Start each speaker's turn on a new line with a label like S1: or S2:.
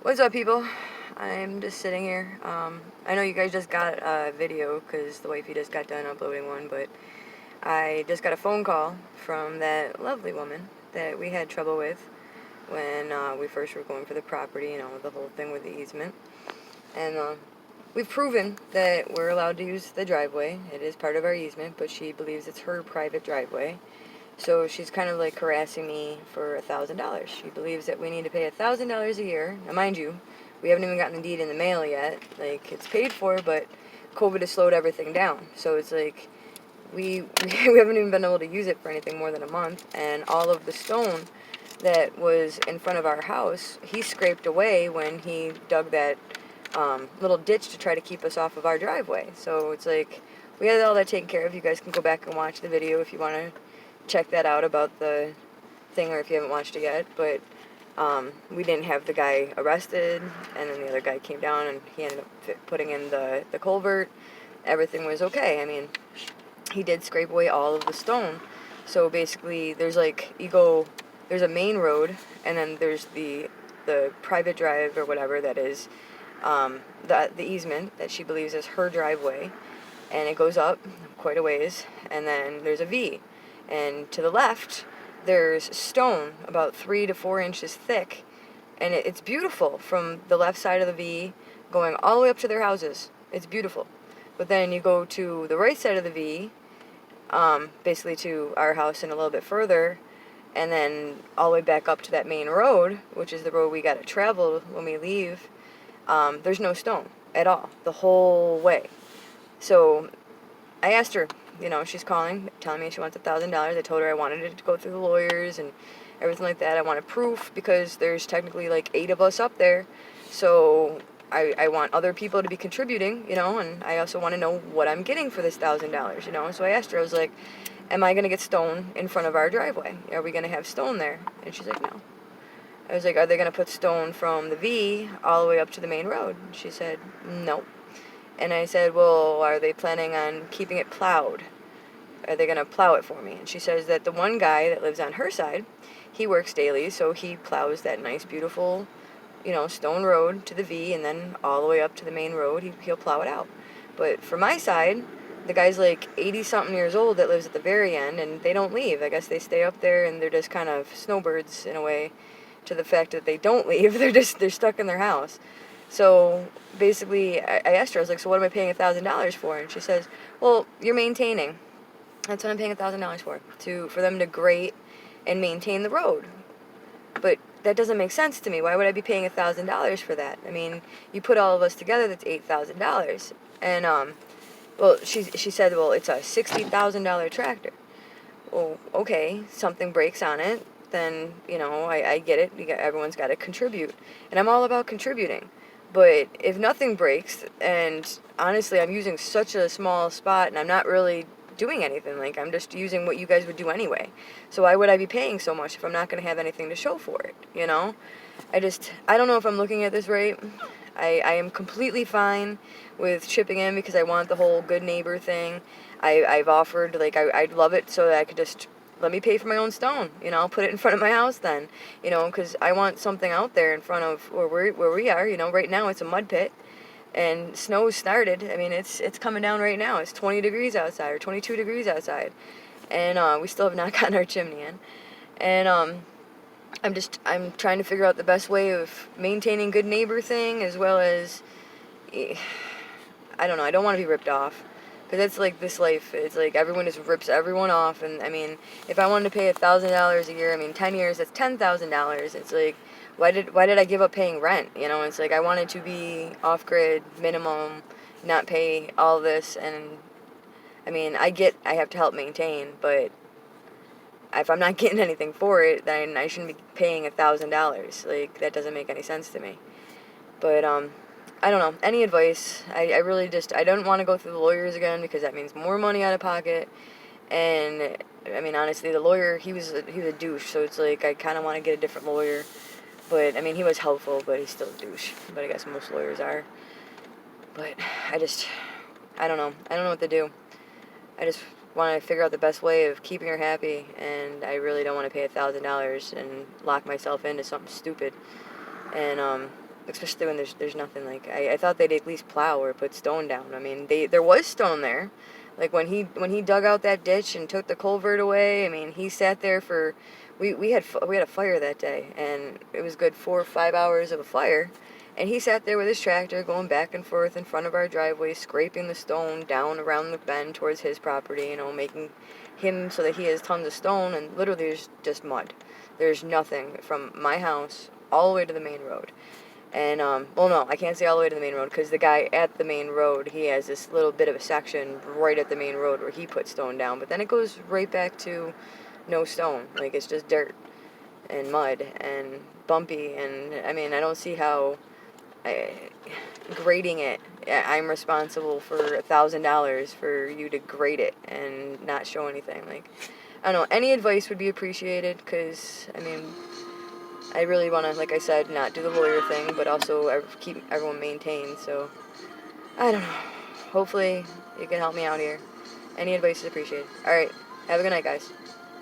S1: What's up, people? I'm just sitting here. I know you guys just got a video because the wifey just got done uploading one, but I just got a phone call from that lovely woman that we had trouble with when we first were going for the property, the whole thing with the easement. And we've proven that we're allowed to use the driveway. It is part of our easement, but she believes it's her private driveway. So she's kind of like harassing me for $1,000. She believes that we need to pay $1,000 a year. Now, mind you, we haven't even gotten the deed in the mail yet. Like, it's paid for, but COVID has slowed everything down. So it's like we haven't even been able to use it for anything more than a month. And all of the stone that was in front of our house, he scraped away when he dug that little ditch to try to keep us off of our driveway. So it's like we had all that taken care of. You guys can go back and watch the video if you want to check that out about the thing, or if you haven't watched it yet. But we didn't have the guy arrested, and then the other guy came down and he ended up putting in the culvert. Everything was okay. I mean, he did scrape away all of the stone. So basically there's there's a main road, and then there's the private drive or whatever that is the easement that she believes is her driveway, and it goes up quite a ways, and then there's a V. And to the left, there's stone about 3 to 4 inches thick, and it's beautiful from the left side of the V going all the way up to their houses. It's beautiful. But then you go to the right side of the V, basically to our house and a little bit further, and then all the way back up to that main road, which is the road we got to travel when we leave. There's no stone at all the whole way. So I asked her, she's calling, telling me she wants $1,000. I told her I wanted it to go through the lawyers and everything like that. I wanted proof because there's technically like 8 of us up there. So I want other people to be contributing, and I also want to know what I'm getting for this $1,000, So I asked her, I was like, am I going to get stone in front of our driveway? Are we going to have stone there? And she's like, no. I was like, are they going to put stone from the V all the way up to the main road? And she said, no. And I said, well, are they planning on keeping it plowed? Are they going to plow it for me? And she says that the one guy that lives on her side, he works daily, so he plows that nice, beautiful, stone road to the V, and then all the way up to the main road, he'll plow it out. But for my side, the guy's like 80-something years old that lives at the very end, and they don't leave. I guess they stay up there, and they're just kind of snowbirds in a way to the fact that they don't leave. They're stuck in their house. So basically, I asked her, I was like, so what am I paying $1,000 for? And she says, well, you're maintaining. That's what I'm paying $1,000 for them to grate and maintain the road. But that doesn't make sense to me. Why would I be paying $1,000 for that? I mean, you put all of us together, that's $8,000. And well, she said, well, it's a $60,000 tractor. Well, okay, something breaks on it, then I get it. Everyone's got to contribute, and I'm all about contributing. But if nothing breaks, and honestly, I'm using such a small spot, and I'm not really doing anything. Like, I'm just using what you guys would do anyway. So why would I be paying so much if I'm not going to have anything to show for it? I don't know if I'm looking at this right. I am completely fine with chipping in because I want the whole good neighbor thing. I've offered, like, I'd love it so that I could just let me pay for my own stone, I'll put it in front of my house then, because I want something out there in front of where we are, right now it's a mud pit, and snow started. I mean, it's coming down right now. It's 20 degrees outside, or 22 degrees outside, and we still have not gotten our chimney in, and I'm trying to figure out the best way of maintaining good neighbor thing, as well as, I don't know, I don't want to be ripped off. Because it's like this life. It's like everyone just rips everyone off. And I mean, if I wanted to pay $1,000 a year, I mean, 10 years, that's $10,000. It's like, why did I give up paying rent? It's like I wanted to be off grid, minimum, not pay all this. And I mean, I have to help maintain, but if I'm not getting anything for it, then I shouldn't be paying $1,000. Like, that doesn't make any sense to me. But I don't know. Any advice? I really I don't want to go through the lawyers again because that means more money out of pocket. And I mean, honestly, the lawyer, he was a douche. So it's like I kind of want to get a different lawyer. But I mean, he was helpful, but he's still a douche. But I guess most lawyers are. But I don't know. I don't know what to do. I just want to figure out the best way of keeping her happy. And I really don't want to pay $1,000 and lock myself into something stupid. And especially when there's nothing. Like I thought they'd at least plow or put stone down. I mean, there was stone there. Like when he dug out that ditch and took the culvert away. I mean, he sat there for we had a fire that day, and it was good 4 or 5 hours of a fire. And he sat there with his tractor going back and forth in front of our driveway, scraping the stone down around the bend towards his property, you know, making him so that he has tons of stone, and literally there's just mud. There's nothing from my house all the way to the main road. And, well, no, I can't say all the way to the main road, because the guy at the main road, he has this little bit of a section right at the main road where he put stone down, but then it goes right back to no stone. Like, it's just dirt and mud and bumpy, and, I mean, I don't see how grading it, I'm responsible for $1,000 for you to grade it and not show anything. Like, I don't know, any advice would be appreciated, because, I mean, I really want to, like I said, not do the lawyer thing, but also keep everyone maintained, so, I don't know. Hopefully, you can help me out here. Any advice is appreciated. Alright, have a good night, guys.